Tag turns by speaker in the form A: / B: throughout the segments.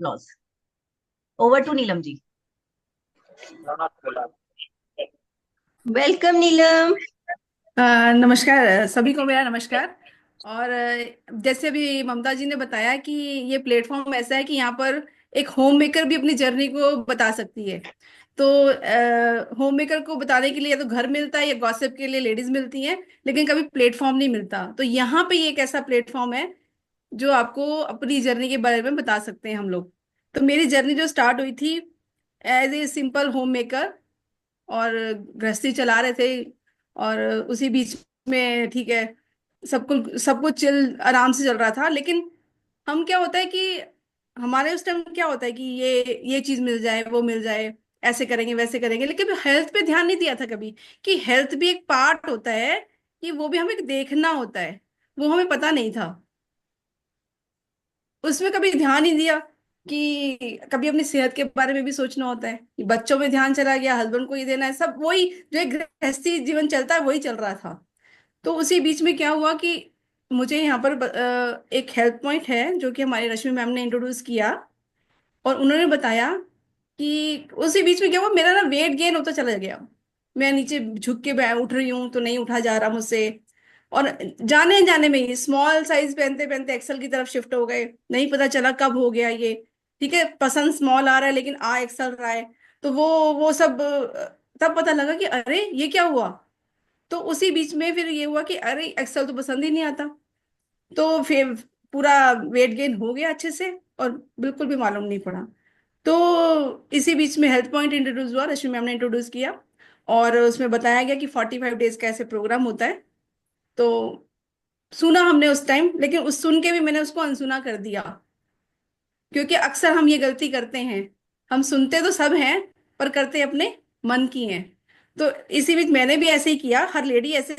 A: Loss. Over to Neelam ji. Welcome Neelam.
B: नमस्कार सभी को मेरा नमस्कार। और जैसे अभी ममता जी ने बताया कि ये प्लेटफॉर्म ऐसा है कि यहाँ पर एक होम मेकर भी अपनी जर्नी को बता सकती है। तो होम मेकर को बताने के लिए या तो घर मिलता है या गॉसिप के लिए लेडीज मिलती हैं, लेकिन कभी प्लेटफॉर्म नहीं मिलता। तो यहाँ पे ये एक ऐसा प्लेटफॉर्म है जो आपको अपनी जर्नी के बारे में बता सकते हैं हम लोग। तो मेरी जर्नी जो स्टार्ट हुई थी as a simple home maker, और गृहस्थी चला रहे थे। और उसी बीच में ठीक है, सब कुछ चिल आराम से चल रहा था। लेकिन हम क्या होता है कि हमारे उस टाइम क्या होता है कि ये चीज मिल जाए वो मिल जाए, ऐसे करेंगे वैसे करेंगे, लेकिन हेल्थ पे ध्यान नहीं दिया था कभी कि हेल्थ भी एक पार्ट होता है, कि वो भी हमें देखना होता है। वो हमें पता नहीं था, उसमें कभी ध्यान नहीं दिया कि कभी अपनी सेहत के बारे में भी सोचना होता है। कि बच्चों में ध्यान चला गया, हस्बैंड को ये देना है, सब वही जो एक गृहस्थी जीवन चलता है वही चल रहा था। तो उसी बीच में क्या हुआ कि मुझे यहाँ पर एक हेल्थ पॉइंट है जो कि हमारी रश्मि मैम ने इंट्रोड्यूस किया। और उन्होंने बताया कि उसी बीच में क्या हुआ, मेरा ना वेट गेन होता चला गया। मैं नीचे झुक के उठ रही हूँ तो नहीं उठा जा रहा मुझसे। और जाने जाने में ही स्मॉल साइज पहनते पहनते एक्सेल की तरफ शिफ्ट हो गए, नहीं पता चला कब हो गया ये। ठीक है, पसंद स्मॉल आ रहा है लेकिन आ एक्सेल रहा है। तो वो सब तब पता लगा कि अरे ये क्या हुआ। तो उसी बीच में फिर ये हुआ कि अरे एक्सेल तो पसंद ही नहीं आता। तो फिर पूरा वेट गेन हो गया अच्छे से, और बिल्कुल भी मालूम नहीं पड़ा। तो इसी बीच में हेल्थ पॉइंट इंट्रोड्यूस हुआ, रश्मि मैम ने इंट्रोड्यूस किया। और उसमें बताया गया कि 45 डेज का ऐसे प्रोग्राम होता है। तो सुना हमने उस टाइम, लेकिन उस सुन के भी मैंने उसको अनसुना कर दिया, क्योंकि अक्सर हम ये गलती करते हैं। हम सुनते तो सब हैं, पर करते अपने मन की हैं। तो इसी बीच मैंने भी ऐसे ही किया। हर लेडी ऐसे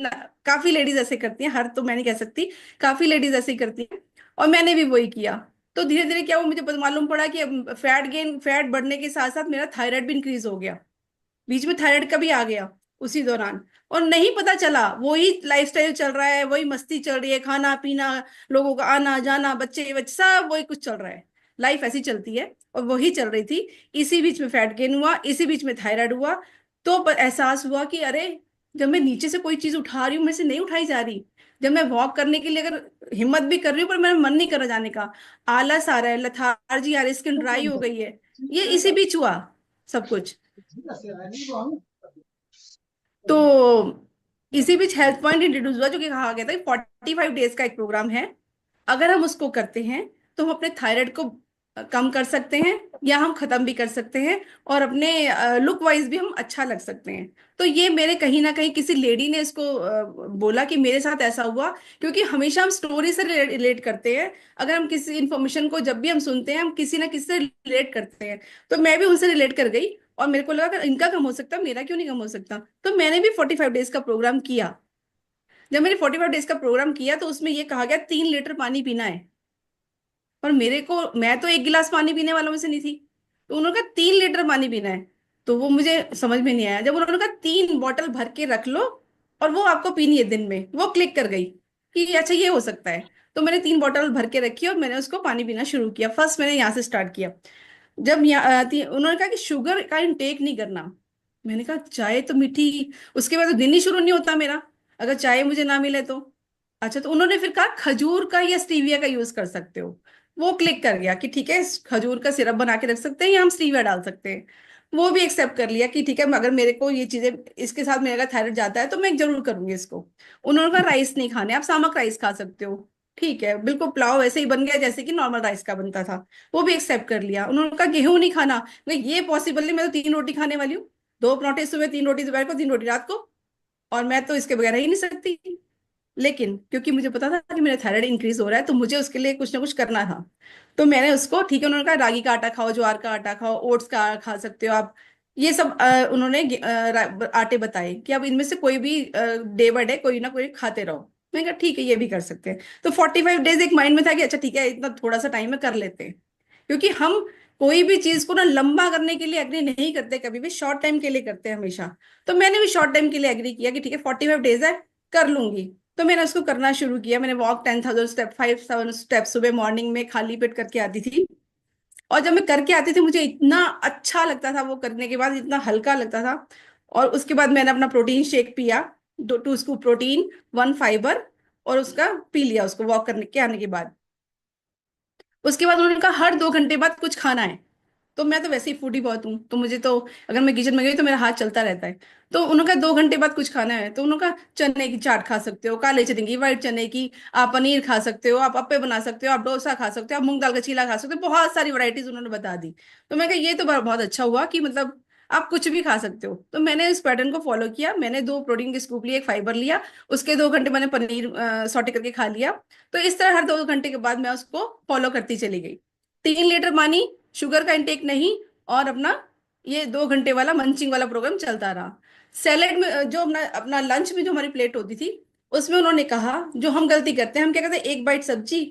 B: न, काफी लेडीज ऐसे करती हैं, हर तो मैं नहीं कह सकती, काफी लेडीज ऐसे ही करती हैं। और मैंने भी वही किया। तो धीरे धीरे क्या हुआ, मुझे मालूम पड़ा कि फैट बढ़ने के साथ साथ मेरा थायराइड भी इंक्रीज हो गया। बीच में थायराइड का भी आ गया उसी दौरान। और नहीं पता चला, वही लाइफस्टाइल चल रहा है, वही मस्ती चल रही है, खाना पीना, लोगों का आना जाना, बच्चे बच्चे सब वही कुछ चल रहा है। लाइफ ऐसी चलती है, और वही चल रही थी। इसी बीच में फैट गेन हुआ, इसी बीच में थायराइड हुआ। तो एहसास हुआ कि अरे, जब मैं नीचे से कोई चीज उठा रही हूँ मेरे से नहीं उठाई जा रही। जब मैं वॉक करने के लिए अगर हिम्मत भी कर रही हूँ पर मेरा मन नहीं कर रहा जाने का, आलस आ रहा है, लथार्जी आ रही है, स्किन ड्राई हो गई है। ये इसी बीच हुआ सब कुछ। तो इसी बीच हेल्थ पॉइंट इंट्रोड्यूस हुआ, जो कि कहा गया था कि 45 डेज का एक प्रोग्राम है। अगर हम उसको करते हैं तो हम अपने थायराइड को कम कर सकते हैं, या हम खत्म भी कर सकते हैं। और अपने लुक वाइज भी हम अच्छा लग सकते हैं। तो ये मेरे कहीं ना कहीं किसी लेडी ने इसको बोला कि मेरे साथ ऐसा हुआ। क्योंकि हमेशा हम स्टोरी से रिलेट करते हैं। अगर हम किसी इंफॉर्मेशन को जब भी हम सुनते हैं, हम किसी ना किसी से रिलेट करते हैं। तो मैं भी उनसे रिलेट कर गई। और मेरे को लगा अगर इनका कम हो सकता मेरा क्यों नहीं कम हो सकता। तो मैंने भी 45 डेज का प्रोग्राम किया। जब मैंने 45 डेज का प्रोग्राम किया तो उसमें ये कहा गया 3 लीटर पानी पीना है। और मेरे को, मैं तो एक गिलास पानी पीने वालों में से नहीं थी। तो उन्होंने कहा 3 लीटर पानी पीना है। तो वो मुझे समझ में नहीं आया। जब उन्होंने कहा 3 बॉटल भर के रख लो और वो आपको पीनी है दिन में, वो क्लिक कर गई कि अच्छा ये हो सकता है। तो मैंने 3 बॉटल भर के रखी और मैंने उसको पानी पीना शुरू किया। फर्स्ट मैंने यहाँ से स्टार्ट किया। जब उन्होंने कहा कि शुगर का इंटेक नहीं करना। मैंने कहा चाय तो मीठी, उसके बाद तो दिन ही शुरू नहीं होता मेरा अगर चाय मुझे ना मिले तो। अच्छा, तो उन्होंने फिर कहा खजूर का या स्टीविया का यूज कर सकते हो। वो क्लिक कर गया कि ठीक है, खजूर का सिरप बना के रख सकते हैं या हम स्टीविया डाल सकते हैं। वो भी एक्सेप्ट कर लिया कि ठीक है, अगर मेरे को ये चीजें, इसके साथ मेरा थायराइड जाता है तो मैं जरूर करूंगी इसको। उन्होंने कहा राइस नहीं खाने, आप सामक राइस खा सकते हो। ठीक है, बिल्कुल पुलाव वैसे ही बन गया जैसे कि नॉर्मल राइस का बनता था। वो भी एक्सेप्ट कर लिया। उन्होंने कहा गेहूं नहीं खाना। ये पॉसिबल नहीं, मैं तो 3 रोटी खाने वाली हूँ। 2 पराठे सुबह, 3 रोटी दोपहर को, 3 रोटी रात को। और मैं तो इसके बगैर रह ही नहीं सकती। लेकिन क्योंकि मुझे पता था कि मेरा थायराइड इंक्रीज हो रहा है तो मुझे उसके लिए कुछ ना कुछ करना था। तो मैंने उसको, ठीक है, उन्होंने कहा रागी का आटा खाओ, ज्वार का आटा खाओ, ओट्स का खा सकते हो आप। ये सब उन्होंने आटे बताए कि अब इनमें से कोई भी डे बाय डे कोई ना कोई खाते रहो। मैंने कहा ठीक है, ये भी कर सकते हैं। तो 45 डेज एक माइंड में था कि अच्छा ठीक है, इतना थोड़ा सा टाइम में कर लेते हैं। क्योंकि हम कोई भी चीज को ना लंबा करने के लिए एग्री नहीं करते, कभी भी शॉर्ट टाइम के लिए करते हैं हमेशा। तो मैंने भी शॉर्ट टाइम के लिए एग्री किया कि ठीक है 45 डेज है, कर लूंगी। तो मैंने उसको करना शुरू किया। मैंने वॉक 10,000 स्टेप, 5,000 स्टेप सुबह मॉर्निंग में खाली पेट करके आती थी। और जब मैं करके आती थी मुझे इतना अच्छा लगता था, वो करने के बाद इतना हल्का लगता था। और उसके बाद मैंने अपना प्रोटीन शेक पिया, 2 स्कूप प्रोटीन, 1 फाइबर, और उसका पी लिया उसको वॉक करने के आने के बाद। उसके बाद उन्होंने कहा हर 2 घंटे बाद कुछ खाना है। तो मैं तो वैसे ही फूडी बहुत हूँ, तो मुझे तो अगर मैं किचन में गई तो मेरा हाथ चलता रहता है। तो उन्होंने कहा 2 घंटे बाद कुछ खाना है, तो उन्होंने कहा चने की चाट खा सकते हो, काले चने की, व्हाइट चने की, आप पनीर खा सकते हो, आप अप्पे बना सकते हो, आप डोसा खा सकते हो, आप मूंग दाल का चीला खा सकते हो, बहुत सारी वैरायटीज उन्होंने बता दी। तो मैं कहा ये तो बहुत अच्छा हुआ कि मतलब आप कुछ भी खा सकते हो। तो मैंने इस पैटर्न को फॉलो किया, मैंने 2 प्रोटीन के स्कूप लिए, 1 फाइबर लिया, उसके 2 घंटे मैंने पनीर सॉटे करके खा लिया। तो इस तरह हर 2 घंटे के बाद मैं उसको फॉलो करती चली गई। 3 लीटर पानी, शुगर का इंटेक नहीं, और अपना ये 2 घंटे वाला मंचिंग वाला प्रोग्राम चलता रहा। सैलेड में जो अपना अपना लंच में जो हमारी प्लेट होती थी, उसमें उन्होंने कहा जो हम गलती करते हैं, हम क्या करते हैं, एक बाइट सब्जी,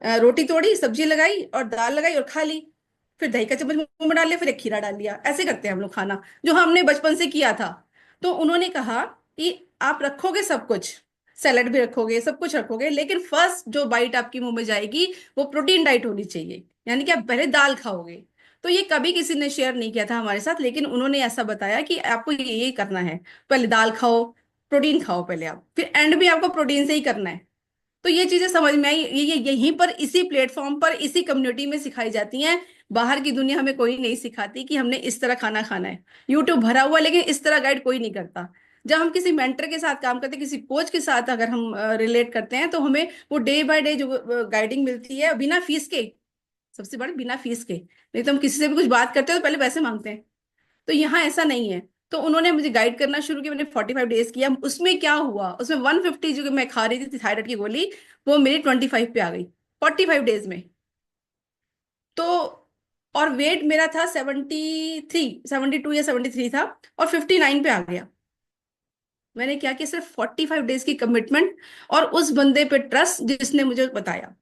B: रोटी तोड़ी, सब्जी लगाई और दाल लगाई और खा ली, फिर दही का चम्मच मुंह में डाल लिया, फिर एक खीरा डाल लिया, ऐसे करते हैं हम लोग खाना, जो हमने बचपन से किया था। तो उन्होंने कहा कि आप रखोगे सब कुछ, सैलेड भी रखोगे, सब कुछ रखोगे, लेकिन फर्स्ट जो बाइट आपकी मुंह में जाएगी वो प्रोटीन डाइट होनी चाहिए, यानी कि आप पहले दाल खाओगे। तो ये कभी किसी ने शेयर नहीं किया था हमारे साथ, लेकिन उन्होंने ऐसा बताया कि आपको ये करना है, पहले दाल खाओ, प्रोटीन खाओ पहले आप, फिर एंड भी आपको प्रोटीन से ही करना है। तो ये चीजें समझ में आई, ये यहीं पर इसी प्लेटफॉर्म पर इसी कम्युनिटी में सिखाई जाती हैं। बाहर की दुनिया हमें कोई नहीं सिखाती कि हमने इस तरह खाना खाना है। यूट्यूब भरा हुआ है, लेकिन इस तरह गाइड कोई नहीं करता। जब हम किसी मेंटर के साथ काम करते हैं, किसी कोच के साथ अगर हम रिलेट करते हैं, तो हमें वो डे बाय डे जो गाइडिंग मिलती है बिना फीस के, सबसे बड़े बिना फीस के, नहीं तो हम किसी से भी कुछ बात करते हैं तो पहले पैसे मांगते हैं। तो यहाँ ऐसा नहीं है। तो उन्होंने मुझे गाइड करना शुरू किया, मैंने 45 डेज किया। उसमें क्या हुआ, उसमें 150 जो मैं खा रही थी थायराइड की गोली, वो मेरी 25 पे आ गई 45 डेज में। तो और वेट मेरा था 72 या 73 था, और 59 पे आ गया। मैंने क्या किया, सिर्फ 45 डेज की कमिटमेंट और उस बंदे पे ट्रस्ट जिसने मुझे बताया।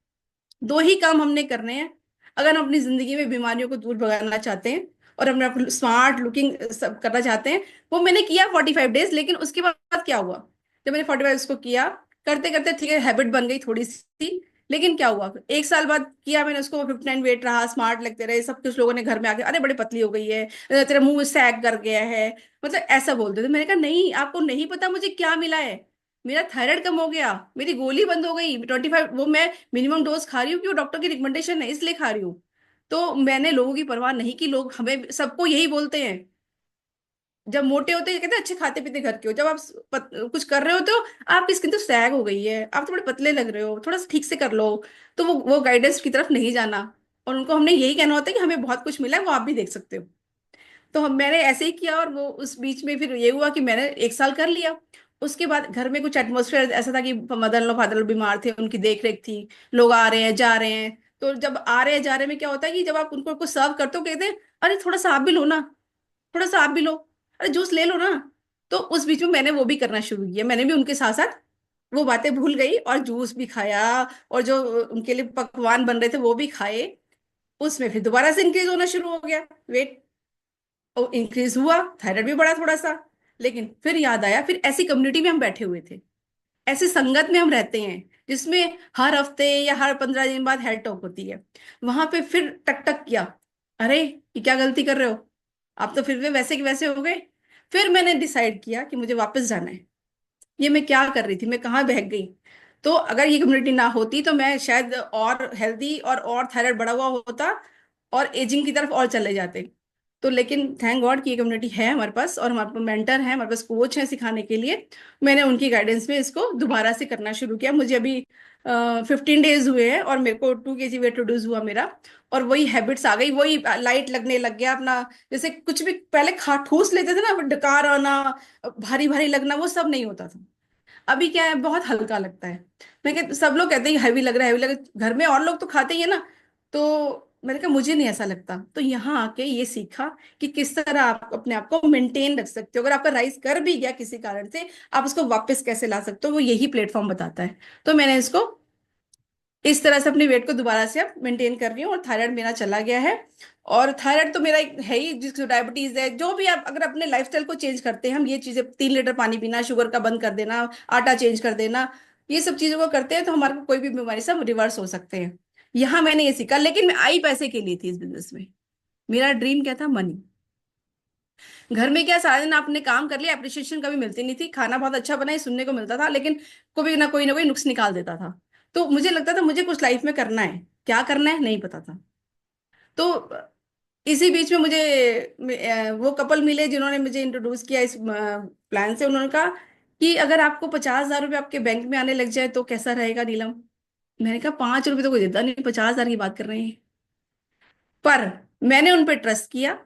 B: 2 ही काम हमने करने हैं अगर हम अपनी जिंदगी में बीमारियों को दूर भगाना चाहते हैं और अपने आप स्मार्ट लुकिंग सब करना चाहते हैं। वो मैंने किया 45 डेज, लेकिन उसके बाद क्या हुआ, जब मैंने 45 उसको किया, करते करते ठीक है हैबिट बन गई थोड़ी सी। लेकिन क्या हुआ, 1 साल बाद किया मैंने उसको, 59 वेट रहा, स्मार्ट लगते रहे, सब कुछ लोगों ने घर में आके अरे बड़ी पतली हो गई है, तेरा मुंह सैग कर गया है, मतलब ऐसा बोलते थे। मैंने कहा नहीं, आपको नहीं पता मुझे क्या मिला है। मेरा थायराइड कम हो गया, मेरी गोली बंद हो गई 25, वो मैं मिनिमम डोज खा रही हूँ कि वो डॉक्टर की रिकमेंडेशन है इसलिए खा रही हूँ। तो मैंने लोगों की परवाह नहीं की। लोग हमें सबको यही बोलते हैं, जब मोटे होते हैं कहते हैं अच्छे खाते पीते घर के हो, जब आप कुछ कर रहे हो तो आपकी स्किन तो सैग हो गई है, आप तो बड़े पतले लग रहे हो, थोड़ा सा ठीक से कर लो। तो वो गाइडेंस की तरफ नहीं जाना, और उनको हमने यही कहना होता है कि हमें बहुत कुछ मिला है, वो आप भी देख सकते हो। तो हम मैंने ऐसे ही किया, और वो उस बीच में फिर ये हुआ कि मैंने 1 साल कर लिया। उसके बाद घर में कुछ एटमोसफेयर ऐसा था कि मदर लो फादर लो बीमार थे, उनकी देख रेख थी, लोग आ रहे हैं जा रहे हैं। तो जब आ रहे हैं जा रहे में क्या होता है कि जब आप उनको कुछ सर्व करते हो, कहते हैं अरे थोड़ा सा आप भी लो ना, थोड़ा सा आप भी लो, अरे जूस ले लो ना। तो उस बीच में मैंने वो भी करना शुरू किया, मैंने भी उनके साथ साथ वो बातें भूल गई और जूस भी खाया, और जो उनके लिए पकवान बन रहे थे वो भी खाए। उसमें फिर दोबारा से इंक्रीज होना शुरू हो गया वेट, और इंक्रीज हुआ, थायराइड भी बढ़ा थोड़ा सा। लेकिन फिर याद आया, फिर ऐसी कम्युनिटी में हम बैठे हुए थे, ऐसी संगत में हम रहते हैं जिसमें हर हफ्ते या हर 15 दिन बाद हेड टॉक होती है। वहां पे फिर टक टक किया, अरे ये क्या गलती कर रहे हो, आप तो फिर भी वैसे के वैसे हो गए। फिर मैंने डिसाइड किया कि मुझे वापस जाना है। ये मैं क्या कर रही थी, मैं कहाँ बहक गई। तो अगर ये कम्युनिटी ना होती तो मैं शायद और हेल्दी और थायराइड बढ़ा हुआ होता, और एजिंग की तरफ और चले जाते। तो लेकिन थैंक गॉड कि ये कम्युनिटी है हमारे पास, और हमारे पास मेंटर है, हमारे पास कोच है सिखाने के लिए। मैंने उनकी गाइडेंस में इसको दोबारा से करना शुरू किया। मुझे अभी 15 डेज हुए हैं और मेरे को 2 kg वेट रिड्यूस हुआ मेरा। और वही हैबिट्स आ गई, वही लाइट लगने लग गया अपना। जैसे कुछ भी पहले खा ठूस लेते थे ना, डकार आना, भारी भारी लगना, वो सब नहीं होता था। अभी क्या है, बहुत हल्का लगता है। मैं कहती, सब लोग कहते हैं हैवी लग रहा है, हैवी लग रहा है, घर में और लोग तो खाते ही है ना। तो मैंने कहा मुझे नहीं ऐसा लगता। तो यहाँ आके ये सीखा कि किस तरह आप अपने आप को मेंटेन रख सकते हो, अगर आपका राइस कर भी गया किसी कारण से, आप उसको वापस कैसे ला सकते हो, वो यही प्लेटफॉर्म बताता है। तो मैंने इसको इस तरह से अपने वेट को दोबारा से अब मेंटेन कर रही हूँ, और थायराइड मेरा चला गया है। और थायराइड तो मेरा एक है ही, जिसको डायबिटीज है, जो भी आप अगर अपने लाइफस्टाइल को चेंज करते हैं, हम ये चीजें 3 लीटर पानी पीना, शुगर का बंद कर देना, आटा चेंज कर देना, ये सब चीजों को करते हैं तो हमारे को कोई भी बीमारी सब रिवर्स हो सकते हैं। यहाँ मैंने ये सीखा, लेकिन मैं आई पैसे के लिए थी इस बिजनेस में। मेरा ड्रीम क्या था? मनी। घर में क्या, सारा दिन आपने काम कर लिया, अप्रिशिएशन कभी मिलती नहीं थी, खाना बहुत अच्छा बना ये सुनने को मिलता था, लेकिन कभी ना कोई नुक्स निकाल देता था। तो मुझे लगता था मुझे कुछ लाइफ में करना है, क्या करना है नहीं पता था। तो इसी बीच में मुझे वो कपल मिले जिन्होंने मुझे इंट्रोड्यूस किया इस प्लान से। उन्होंने कहा कि अगर आपको 50,000 रुपये आपके बैंक में आने लग जाए तो कैसा रहेगा नीलम। मैंने कहा 5 रुपये तो कोई देता नहीं, 50,000 की बात कर रहे हैं। पर मैंने उन पे ट्रस्ट किया,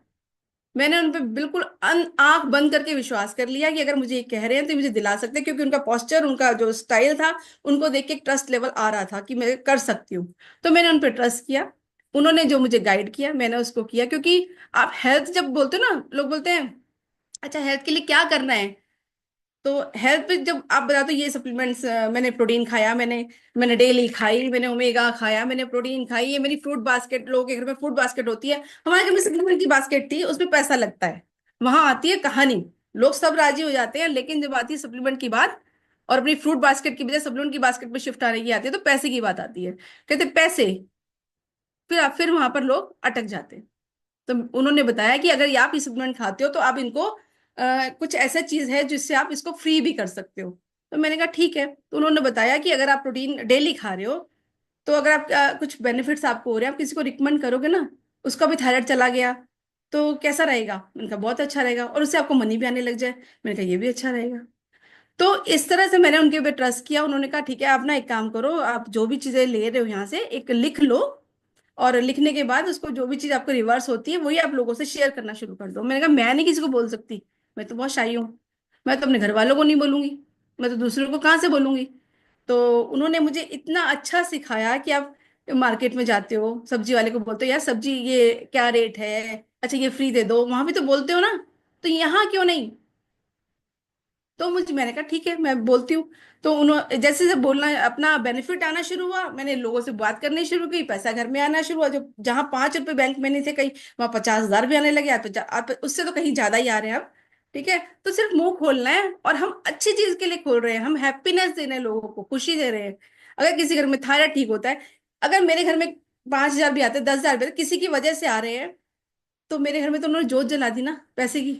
B: मैंने उन पे बिल्कुल आंख बंद करके विश्वास कर लिया कि अगर मुझे ये कह रहे हैं तो ये मुझे दिला सकते हैं, क्योंकि उनका पोस्चर, उनका जो स्टाइल था, उनको देख के एक ट्रस्ट लेवल आ रहा था कि मैं कर सकती हूँ। तो मैंने उन पे ट्रस्ट किया। उन्होंने जो मुझे गाइड किया मैंने उसको किया, क्योंकि आप हेल्थ जब बोलते हो ना, लोग बोलते हैं अच्छा हेल्थ के लिए क्या करना है। तो हेल्थ पे जब आप बता दो ये सप्लीमेंट्स, मैंने प्रोटीन खाया, मैंने डेली खाई, मैंने ओमेगा खाया, मैंने प्रोटीन खाई, ये मेरी फ्रूट बास्केट, लोगों के घर में फ्रूट बास्केट होती है, हमारे घर में सप्लीमेंट की बास्केट थी, उसमें पैसा लगता है। वहां आती है कहानी, लोग सब राजी हो जाते हैं, लेकिन जब आती है सप्लीमेंट की बात, और अपनी फ्रूट बास्केट की बजाय सप्लीमेंट की बास्केट में शिफ्ट आने की आती है, तो पैसे की बात आती है। कहते पैसे, फिर वहां पर लोग अटक जाते हैं। तो उन्होंने बताया कि अगर ये आप ये सप्लीमेंट खाते हो तो आप इनको कुछ ऐसा चीज है जिससे आप इसको फ्री भी कर सकते हो। तो मैंने कहा ठीक है। तो उन्होंने बताया कि अगर आप प्रोटीन डेली खा रहे हो, तो अगर आप कुछ बेनिफिट्स आपको हो रहे हैं, आप किसी को रिकमेंड करोगे ना, उसका भी थायराइड चला गया तो कैसा रहेगा। मैंने कहा बहुत अच्छा रहेगा, और उससे आपको मनी भी आने लग जाए। मैंने कहा ये भी अच्छा रहेगा। तो इस तरह से मैंने उनके ऊपर ट्रस्ट किया। उन्होंने कहा ठीक है, आप ना एक काम करो, आप जो भी चीजें ले रहे हो यहाँ से एक लिख लो, और लिखने के बाद उसको जो भी चीज आपको रिवर्स होती है वही आप लोगों से शेयर करना शुरू कर दो। मैंने कहा मैं नहीं किसी को बोल सकती, मैं तो बहुत शाई हूँ, मैं तो अपने घर वालों को नहीं बोलूंगी, मैं तो दूसरों को कहाँ से बोलूंगी। तो उन्होंने मुझे इतना अच्छा सिखाया कि आप मार्केट में जाते हो, सब्जी वाले को बोलते हो यार सब्जी ये क्या रेट है, अच्छा ये फ्री दे दो, वहां भी तो बोलते हो ना, तो यहाँ क्यों नहीं। तो मुझे, मैंने कहा ठीक है मैं बोलती हूँ। तो उन्होंने जैसे जैसे बोलना, अपना बेनिफिट आना शुरू हुआ, मैंने लोगों से बात करनी शुरू की, पैसा घर में आना शुरू हुआ। जो जहां 5 रुपए बैंक में नहीं थे, कहीं वहां 50,000 भी आने लगे। आप उससे तो कहीं ज्यादा ही आ रहे हैं अब। ठीक है, तो सिर्फ मुंह खोलना है, और हम अच्छी चीज के लिए खोल रहे हैं, हम हैप्पीनेस दे रहे हैं, लोगों को खुशी दे रहे हैं। अगर किसी घर में थायराइड ठीक होता है, अगर मेरे घर में 5,000 भी आते हैं, 10,000 भी आते हैं, किसी की वजह से आ रहे हैं, तो मेरे घर में तो उन्होंने जोत जला दी ना पैसे की।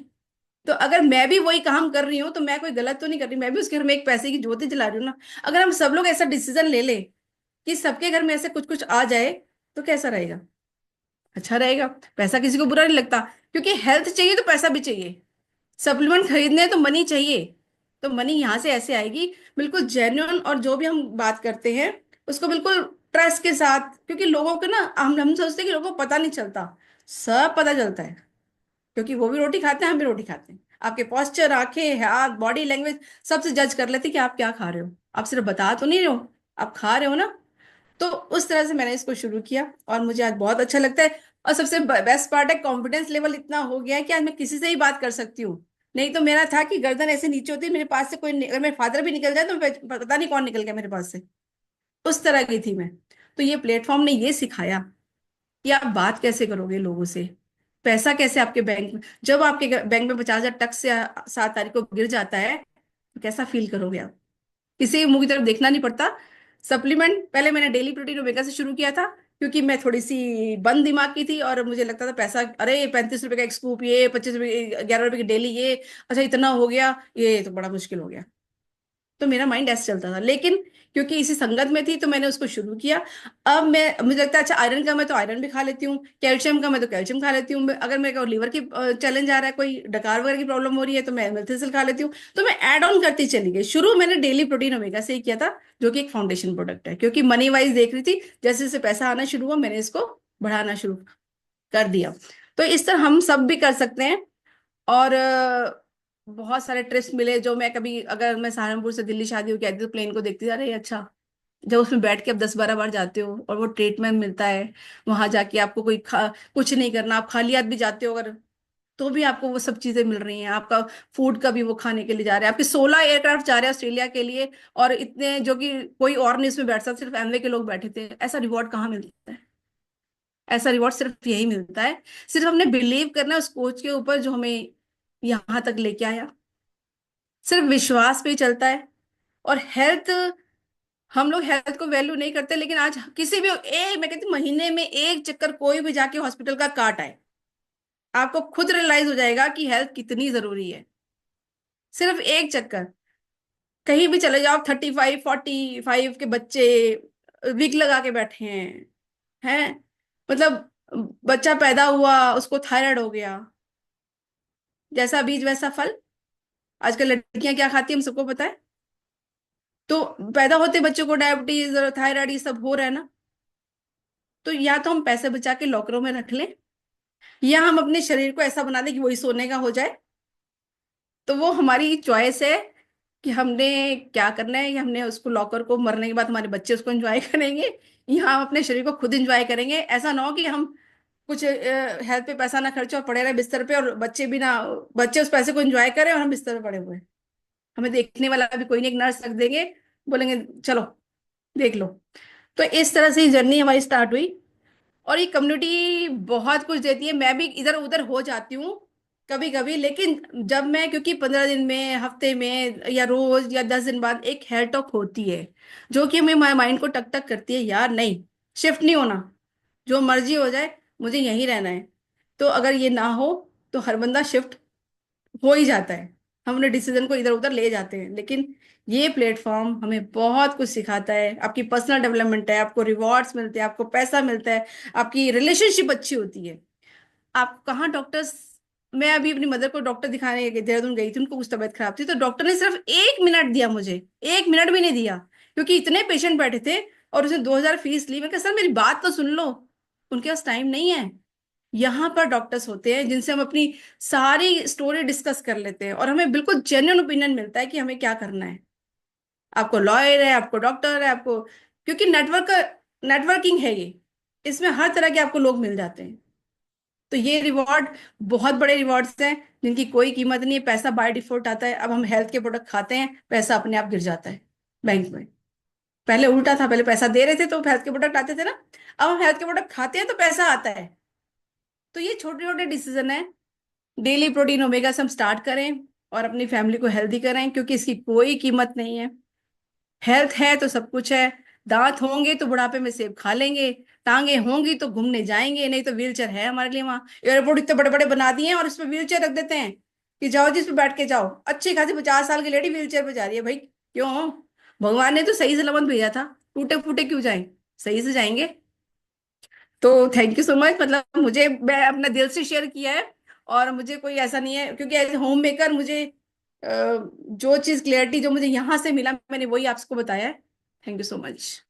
B: तो अगर मैं भी वही काम कर रही हूँ तो मैं कोई गलत तो नहीं कर रही, मैं भी उसके घर में एक पैसे की ज्योति जला रही हूँ ना। अगर हम सब लोग ऐसा डिसीजन ले ले कि सबके घर में ऐसे कुछ कुछ आ जाए, तो कैसा रहेगा? अच्छा रहेगा। पैसा किसी को बुरा नहीं लगता, क्योंकि हेल्थ चाहिए तो पैसा भी चाहिए, सप्लीमेंट खरीदने हैं तो मनी चाहिए। तो मनी यहाँ से ऐसे आएगी, बिल्कुल जेन्युइन, और जो भी हम बात करते हैं उसको बिल्कुल ट्रस्ट के साथ, क्योंकि लोगों को ना, हम सोचते हैं कि लोगों को पता नहीं चलता, सब पता चलता है, क्योंकि वो भी रोटी खाते हैं, हम भी रोटी खाते हैं। आपके पोस्चर, आंखें, हाथ, बॉडी लैंग्वेज, सबसे जज कर लेते हैं कि आप क्या खा रहे हो, आप सिर्फ बता तो नहीं रहे हो, आप खा रहे हो ना। तो उस तरह से मैंने इसको शुरू किया, और मुझे आज बहुत अच्छा लगता है। और सबसे बेस्ट पार्ट है, कॉन्फिडेंस लेवल इतना हो गया है कि आज मैं किसी से ही बात कर सकती हूँ। नहीं तो मेरा था कि गर्दन ऐसे नीचे होती, मेरे पास से कोई अगर मेरे फादर भी निकल जाए तो पता नहीं कौन निकल गया मेरे पास से, उस तरह की थी मैं। तो ये प्लेटफॉर्म ने ये सिखाया कि आप बात कैसे करोगे लोगों से, पैसा कैसे आपके बैंक में, जब आपके बैंक में 50,000 टक से 7 तारीख को गिर जाता है, तो कैसा फील करोगे आप। किसी मुंह की तरफ देखना नहीं पड़ता। सप्लीमेंट पहले मैंने डेली प्रोटीन ओमेगा से शुरू किया था, क्योंकि मैं थोड़ी सी बंद दिमाग की थी, और मुझे लगता था पैसा, अरे 35 रुपए का एक स्कूप, ये 25 रुपए, 11 रुपए की डेली, ये अच्छा इतना हो गया, ये तो बड़ा मुश्किल हो गया। तो मेरा माइंड ऐसे चलता था, लेकिन क्योंकि इसी संगत में थी तो मैंने उसको शुरू किया। अब मैं, मुझे लगता है अच्छा आयरन का मैं तो आयरन भी खा लेती हूँ, कैल्शियम का मैं तो कैल्शियम खा लेती हूँ, अगर मेरे को लीवर की चैलेंज आ रहा है, कोई डकार वगैरह की प्रॉब्लम हो रही है, तो मैं मेथिसिल खा लेती हूँ। तो मैं ऐड ऑन करती चली गई। शुरू मैंने डेली प्रोटीन ओमेगा से ही किया था, जो कि एक फाउंडेशन प्रोडक्ट है, क्योंकि मनी वाइज देख रही थी, जैसे जैसे पैसा आना शुरू हुआ मैंने इसको बढ़ाना शुरू कर दिया। तो इस तरह हम सब भी कर सकते हैं। और बहुत सारे ट्रिप्स मिले, जो मैं कभी, अगर मैं सहारनपुर से दिल्ली शादी हो के आती तो प्लेन को देखती जा रही अच्छा, जब उसमें बैठ के आप 10-12 बार जाते हो और वो ट्रीटमेंट मिलता है, वहां जाके आपको कुछ नहीं करना, आप खाली हाथ भी जाते हो अगर, तो भी आपको वो सब चीजें मिल रही हैं, आपका फूड का भी वो खाने के लिए जा रहे हैं, आपके 16 एयरक्राफ्ट जा रहे हैं ऑस्ट्रेलिया के लिए, और इतने जो कि कोई और नहीं उसमें बैठ सकता, सिर्फ एमवे के लोग बैठे थे। ऐसा रिवॉर्ड कहाँ मिलता है? ऐसा रिवॉर्ड सिर्फ यही मिलता है, सिर्फ हमने बिलीव करना है उस कोच के ऊपर जो हमें यहाँ तक लेके आया, सिर्फ विश्वास पे ही चलता है। और हेल्थ हम लोग हेल्थ को वैल्यू नहीं करते, लेकिन आज किसी भी एक, मैं कहती हूँ, महीने में एक चक्कर कोई भी जाके हॉस्पिटल का काट आए, आपको खुद रियलाइज हो जाएगा कि हेल्थ कितनी जरूरी है। सिर्फ एक चक्कर, कहीं भी चले जाओ, 35 45 के बच्चे विग लगा के बैठे हैं मतलब बच्चा पैदा हुआ उसको थायराइड हो गया, जैसा बीज वैसा फल। आजकल लड़कियां क्या खाती है हम सबको पता है। तो पैदा होते बच्चों को डायबिटीज और थायराइड ये सब हो रहा है ना। तो या तो हम पैसे बचा के लॉकरों में रख लें, या हम अपने शरीर को ऐसा बना दें कि वही सोने का हो जाए। तो वो हमारी चॉइस है कि हमने क्या करना है, या हमने उसको लॉकर को मरने के बाद हमारे बच्चे उसको एंजॉय करेंगे, या हम अपने शरीर को खुद एंजॉय करेंगे। ऐसा ना हो कि हम कुछ हेल्थ पे पैसा ना खर्चे और पड़े रहे बिस्तर पे, और बच्चे भी ना, बच्चे उस पैसे को एंजॉय करें और हम बिस्तर पे पड़े हुए हैं। हमें देखने वाला भी कोई नहीं, एक नर्स रख देंगे, बोलेंगे चलो देख लो। तो इस तरह से जर्नी हमारी स्टार्ट हुई। और ये कम्युनिटी बहुत कुछ देती है। मैं भी इधर उधर हो जाती हूँ कभी कभी, लेकिन जब मैं, क्योंकि 15 दिन में, हफ्ते में, या रोज या 10 दिन बाद एक हेयर टॉक होती है, जो कि हमें माइंड को टक टक करती है, यार नहीं, शिफ्ट नहीं होना, जो मर्जी हो जाए, मुझे यहीं रहना है। तो अगर ये ना हो तो हर बंदा शिफ्ट हो ही जाता है, हम अपने डिसीजन को इधर उधर ले जाते हैं। लेकिन ये प्लेटफॉर्म हमें बहुत कुछ सिखाता है। आपकी पर्सनल डेवलपमेंट है, आपको रिवॉर्ड्स मिलते हैं, आपको पैसा मिलता है, आपकी रिलेशनशिप अच्छी होती है। आप कहाँ डॉक्टर्स, मैं अभी अपनी मदर को डॉक्टर दिखाने देहरादून गई थी, उनको कुछ तबीयत खराब थी, तो डॉक्टर ने सिर्फ 1 मिनट दिया मुझे, 1 मिनट भी नहीं दिया, क्योंकि इतने पेशेंट बैठे थे, और उसने 2,000 फीस ली। मैं कहा सर मेरी बात तो सुन लो, उनके पास टाइम नहीं है। यहाँ पर डॉक्टर्स होते हैं जिनसे हम अपनी सारी स्टोरी डिस्कस कर लेते हैं, और हमें बिल्कुल जेन्युइन ओपिनियन मिलता है कि हमें क्या करना है। आपको लॉयर है, आपको डॉक्टर है, आपको, क्योंकि नेटवर्किंग है ये, इसमें हर तरह के आपको लोग मिल जाते हैं। तो ये रिवॉर्ड बहुत बड़े रिवॉर्ड्स हैं, जिनकी कोई कीमत नहीं है। पैसा बाय डिफॉल्ट आता है। अब हम हेल्थ के प्रोडक्ट खाते हैं, पैसा अपने आप गिर जाता है बैंक में। पहले उल्टा था, पहले पैसा दे रहे थे तो हेल्थ के प्रोडक्ट आते थे ना। अब हम हेल्थ के प्रोडक्ट खाते हैं तो पैसा आता है। तो ये छोटे छोटे डिसीजन है। डेली प्रोटीन ओमेगा से हम स्टार्ट करें, और अपनी फैमिली को हेल्दी करें, क्योंकि इसकी कोई कीमत नहीं है। हेल्थ है तो सब कुछ है। दांत होंगे तो बुढ़ापे में सेब खा लेंगे, टांगे होंगी तो घूमने जाएंगे, नहीं तो व्हील चेयर है हमारे लिए। वहां एयरपोर्ट इतने बड़े बड़े बना दिए हैं, और उस पर व्हील चेयर रख देते हैं कि जाओ जिस पे बैठ के जाओ। अच्छी खासी 50 साल की लेडी व्हील चेयर पे जा रही है, भाई क्यों? भगवान ने तो सही सलामत भेजा था, टूटे फूटे क्यों जाए, सही से जाएंगे। तो थैंक यू सो मच, मतलब मुझे, मैं अपना दिल से शेयर किया है। और मुझे कोई ऐसा नहीं है, क्योंकि एज होम मेकर मुझे जो चीज क्लियरिटी जो मुझे यहाँ से मिला, मैंने वही आपको बताया है। Thank you so much.